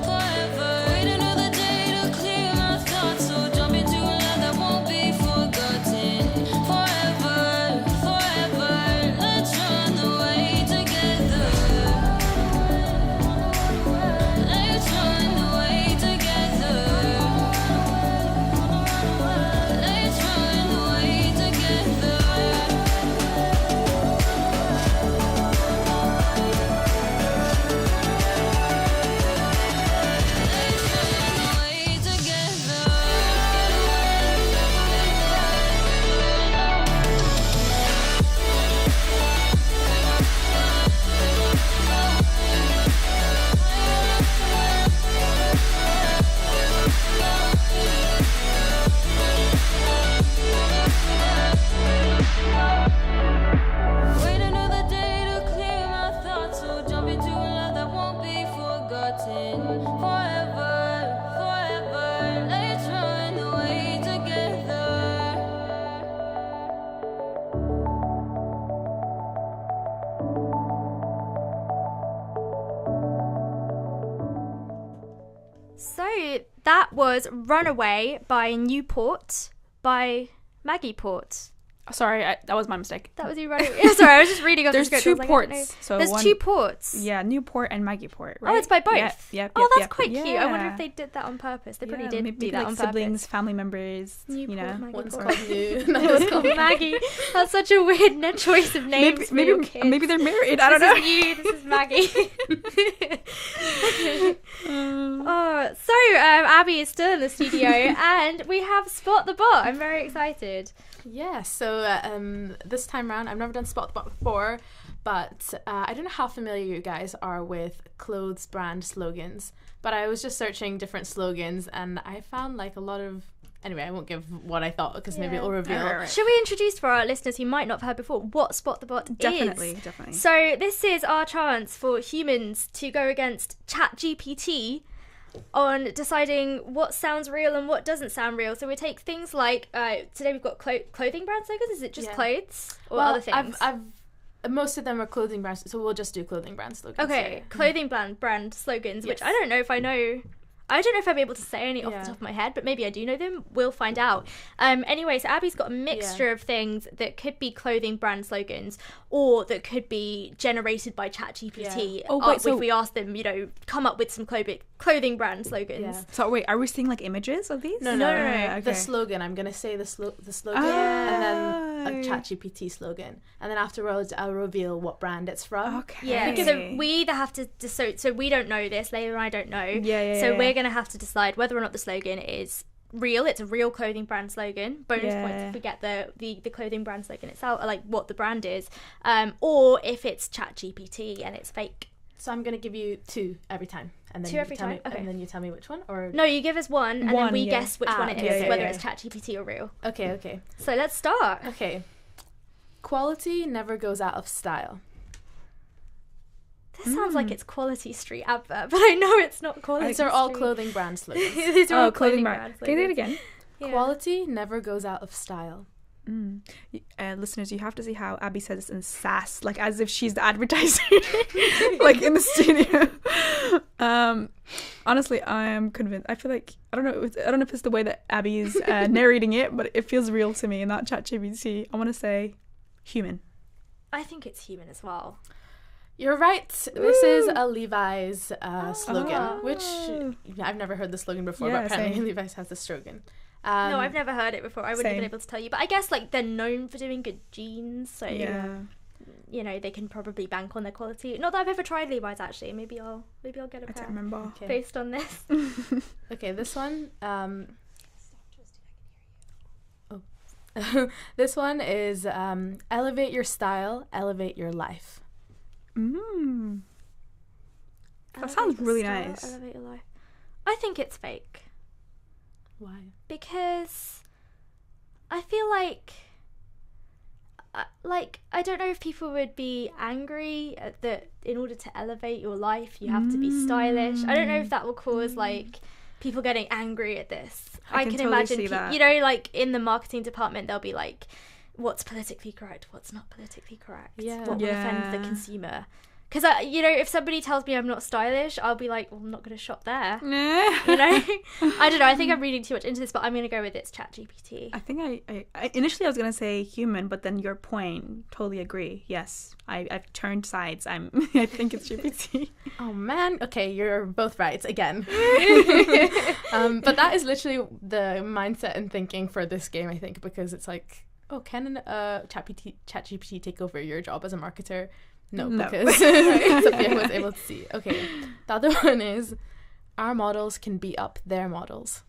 forever. Wait another day to clear my thoughts, so jump into a love that won't be forgotten. Forever, forever, let's run away together. Let's run away together. Let's run away together. Wait another day to clear my thoughts, so jump into a love that won't be forgotten. Forever, forever, let's run away together. So that was Runaway by Newport by Maggie Port. Sorry, that was my mistake. That was you running. Yeah, sorry, I was just reading off There's the script. two I was like, I don't know. ports. So There's one, two ports. Yeah, Newport and Maggie Port, right? Oh, it's by both. Yep, Oh, that's yep. quite cute. I wonder Yeah. if they did that on purpose. They probably Yeah, did maybe do that like on siblings, purpose. family members, Newport, you know. Maggie One's Port. called New, another's called Maggie. That's such a weird choice of names for your kids. Maybe they're married. I don't This know. is you. This is Maggie. Oh, so Abby is still in the studio, and we have Spot the Bot. I'm very excited. Yeah, so this time around, I've never done Spot the Bot before, but I don't know how familiar you guys are with clothes brand slogans, but I was just searching different slogans, and I found like a lot of... Anyway, I won't give what I thought, because maybe Yeah. it'll reveal. Right. Should we introduce for our listeners who might not have heard before what Spot the Bot Definitely, is? definitely. So this is our chance for humans to go against ChatGPT on deciding what sounds real and what doesn't sound real. So we take things like today we've got clothing brand slogans. Is it just Yeah. Well, clothes or other things? I've most of them are clothing brands, so we'll just do clothing brand slogans. Okay, here. clothing brand slogans, which Yes. I don't know if I know. I don't know if I'll be able to say any off Yeah. the top of my head, but maybe I do know them. We'll find out. Anyway, so Abby's got a mixture of things that could be clothing brand slogans or that could be generated by ChatGPT. Yeah. Oh, wait, so- if we ask them, come up with some clothing brand slogans. Yeah. So wait, are we seeing like images of these? No. Okay. The slogan. I'm gonna say the slogan, Ah. and then a ChatGPT slogan, and then afterwards I'll reveal what brand it's from. Okay. Yeah, so we either have to so we don't know this, Layla and I don't know. Yeah. So we're gonna have to decide whether or not the slogan is real. It's a real clothing brand slogan. Bonus points if we get the clothing brand slogan itself, like what the brand is, or if it's ChatGPT and it's fake. So I'm gonna give you two every time, and then Two you every tell time? me, Okay. and then you tell me which one. Or No, you give us one, and then One, we yeah. guess which one it is, yeah, whether yeah. it's ChatGPT or real. okay. So let's start. Okay. Quality never goes out of style. This sounds like it's Quality Street advert, but I know it's not Quality. These are all Street. clothing brand slogans. These are all clothing brand. Can you say it slogans. again? Yeah. Quality never goes out of style. Listeners, you have to see how Abby says this in sass, like as if she's the advertiser, like in the studio. Honestly, I am convinced. I feel like I don't know if it's the way that Abby is narrating it, but it feels real to me. In that ChatGPT, I want to say human. I think it's human as well. You're right. This is a Levi's slogan, which Oh. I've never heard the slogan before, Yeah, but apparently same. Levi's has the slogan. No, I've never heard it before. I wouldn't have same. been able to tell you. But I guess like they're known for doing good jeans, so Yeah. they can probably bank on their quality. Not that I've ever tried Levi's actually. Maybe I'll get a I pair don't remember. Okay. based on this. Okay, this one. This one is elevate your style, elevate your life. That Elevate sounds your really style, nice. Elevate your life. I think it's fake. Why? Because I feel like I don't know if people would be angry that in order to elevate your life you have to be stylish. I don't know if that will cause like people getting angry at this. I can totally imagine see that. you know, like in the marketing department they'll be like, what's politically correct, what's not politically correct, Yeah. what will offend the consumer. Because, you know, if somebody tells me I'm not stylish, I'll be like, well, I'm not going to shop there. You know? I don't know. I think I'm reading too much into this, but I'm going to go with it's ChatGPT. I think I initially I was going to say human, but then your point, totally agree. Yes, I've turned sides. I think it's GPT. Oh man, okay, you're both right again. But that is literally the mindset and thinking for this game, I think, because it's like, oh, can ChatGPT take over your job as a marketer? No, because Sophia was able to see. Okay, the other one is our models can beat up their models.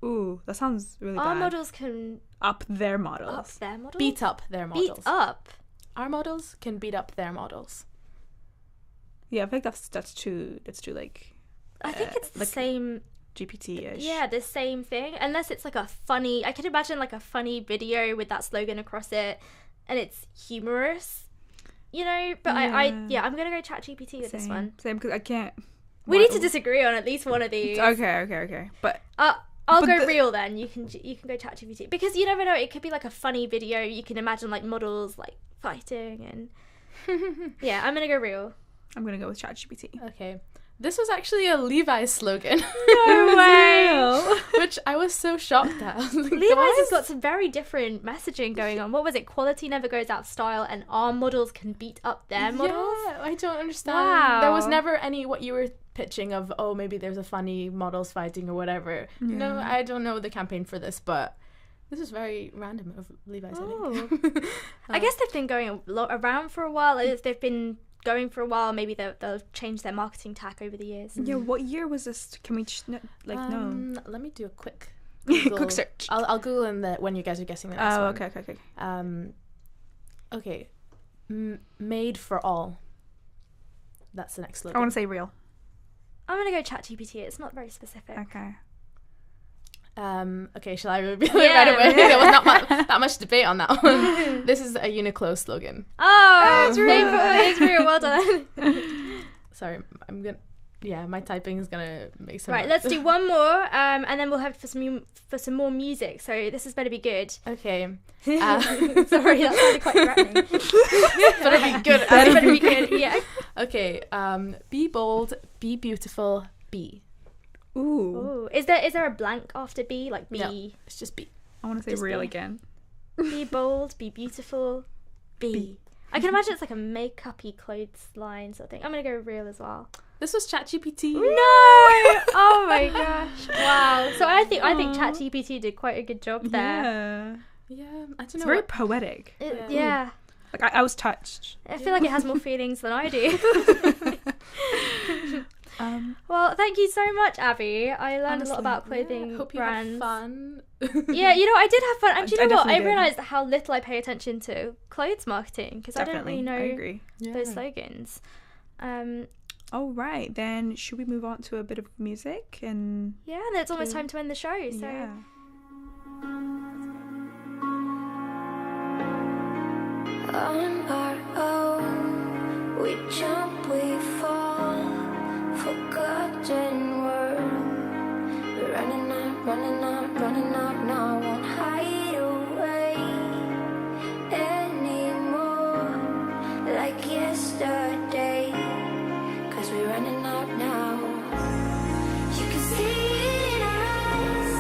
Ooh, that sounds really Our bad. models can Up their models. up their models? Beat up their models. Beat up? Our models can beat up their models. Yeah, I think that's too like I think it's the like same... GPT-ish. Yeah, the same thing. Unless it's like a funny... I can imagine like a funny video with that slogan across it and it's humorous. You know, but I'm gonna go ChatGPT with this one. Same, because I can't. We need to disagree on at least one of these. Okay. But I'll go real then. You can go ChatGPT because you never know. It could be like a funny video. You can imagine like models like fighting and yeah. I'm gonna go real. I'm gonna go with ChatGPT. Okay. This was actually a Levi's slogan. No way. Which I was so shocked at. I was like, Levi's "What?" has got some very different messaging going on. What was it? Quality never goes out of style, and our models can beat up their models. Yeah, I don't understand. Wow. There was never any what you were pitching of, oh, maybe there's a funny models fighting or whatever. No, I don't know the campaign for this, but this is very random of Levi's. I think. I guess they've been going around for a while. If they've been going for a while, maybe they'll change their marketing tack over the years. Yeah, what year was this? Can we no? Let me do a quick Quick search. I'll Google in when you guys are guessing the next one. Okay. Okay. Made for all. That's the next slogan. I want to say real. I'm gonna go ChatGPT. It's not very specific. Okay. Okay, shall I reveal it right away? There was not that much debate on that one. This is a Uniqlo slogan. Oh, it's real. Well done. Sorry, my typing is gonna make some. Right, let's do one more, and then we'll have for some more music. So this is better be good. Okay. Sorry, that sounded quite threatening. Better be good. Better be good. Yeah. Okay. Be bold. Be beautiful. Be. Ooh. Ooh. Is there a blank after B? Like be. No, it's just be. I want to say Just real be. again. Be bold. Be beautiful. Be. I can imagine it's like a make-up-y clothes line sort of thing. I'm gonna go real as well. This was ChatGPT. No! Oh my gosh! Wow. So I think ChatGPT did quite a good job there. Yeah, I don't It's know. very poetic. Yeah. Like I was touched. I feel like it has more feelings than I do. Well, thank you so much, Abby. I learned a lot about clothing hope you brands. have fun. Yeah, I did have fun. And do you know what? definitely I did. realised how little I pay attention to clothes marketing because I don't Definitely, really I know agree. those slogans. All right, then should we move on to a bit of music and Yeah, and it's almost time to end the show. So yeah. On our own, we jump, we fall, forgotten world. We're running out, now won't hide away anymore like yesterday. 'Cause we're running out now. You can see it in our eyes,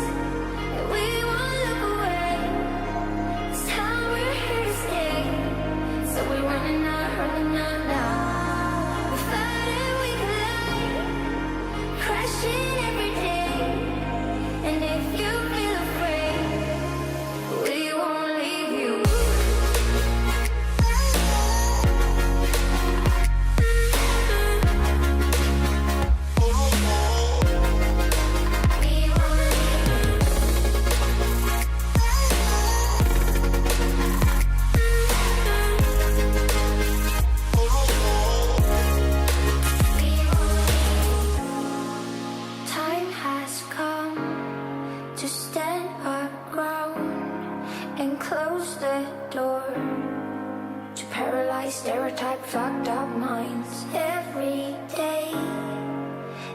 stereotype fucked up minds. Every day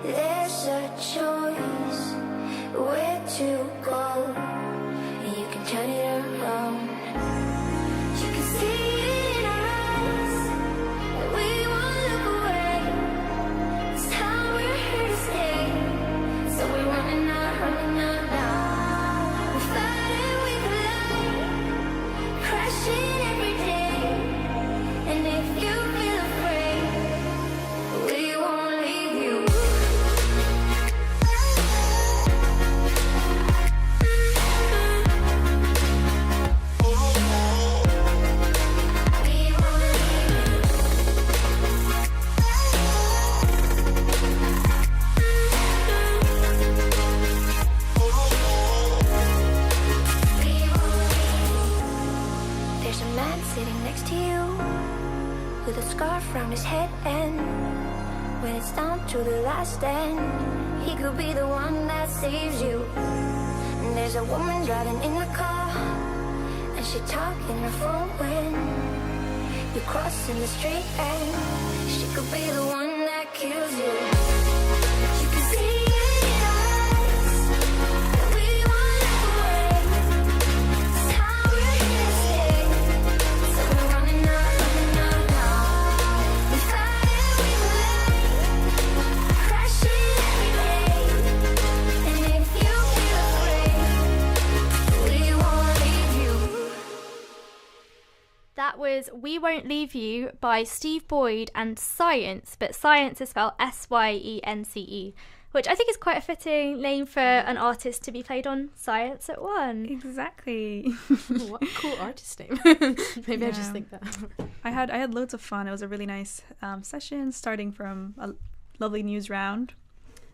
there's a choice where to go, and you can turn it around. You can see it in our eyes that we won't look away. This time we're here to stay, so we're running out now. We're fighting, we collide, crashing every day. And if you feel afraid, we won't leave you. We won't leave you. There's a man sitting next to you with a scarf around his head, and when it's down to the last end, he could be the one that saves you. And there's a woman driving in a car, and she talking her phone when you're crossing the street, and she could be the one that kills you. You can see it in our eyes that we won't look away. This time we're here to stay, so we're running out now. We fight and we collide, crashing every day. And if you feel afraid, we won't leave you. That was We Won't Leave You by Steve Boyd and Science, but Science is spelled Syence, which I think is quite a fitting name for an artist to be played on Science at 1. Exactly. What a cool artist name. Maybe I just Yeah. think that. I had loads of fun. It was a really nice session, starting from a lovely news round,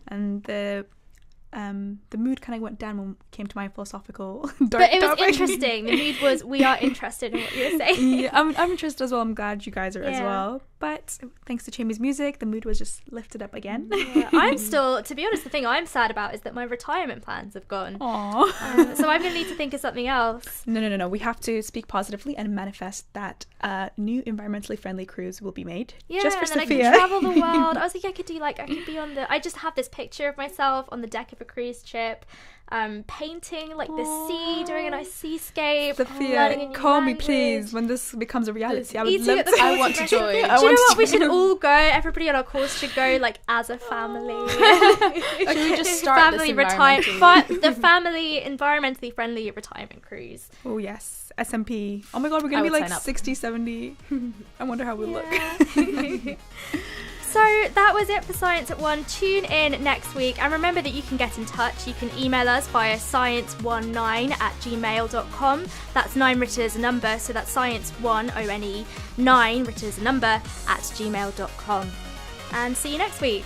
and the mood kind of went down when it came to my philosophical dark But it was topic. interesting. The mood was, we are interested in what you were saying. Yeah, I'm interested as well. I'm glad you guys are as Yeah. well. But thanks to Chamie's music, the mood was just lifted up again. Yeah, I'm still, to be honest, the thing I'm sad about is that my retirement plans have gone. Aww. So I'm going to need to think of something else. No. We have to speak positively and manifest that new environmentally friendly cruise will be made. Yeah, just for and then Sophia. I could travel the world. I was like, I could be on the, I just have this picture of myself on the deck of a cruise ship, painting like the sea, doing a nice seascape. learning a Sophia, new call me language. please when this becomes a reality. I would Eating love at the to. I want to restaurant. join. Do I you know want what? to We should all go. Everybody on our course should go, like, as a family. Should we just start this environmentally? the family environmentally friendly retirement cruise. Oh yes, SMP. Oh my god, we're I gonna be would like sign up. 60, 70. I wonder how we look. So that was it for Science at 1. Tune in next week, and remember that you can get in touch. You can email us via science19@gmail.com. That's 9 written as a number, so that's science1 9 written as a number @gmail.com. And see you next week.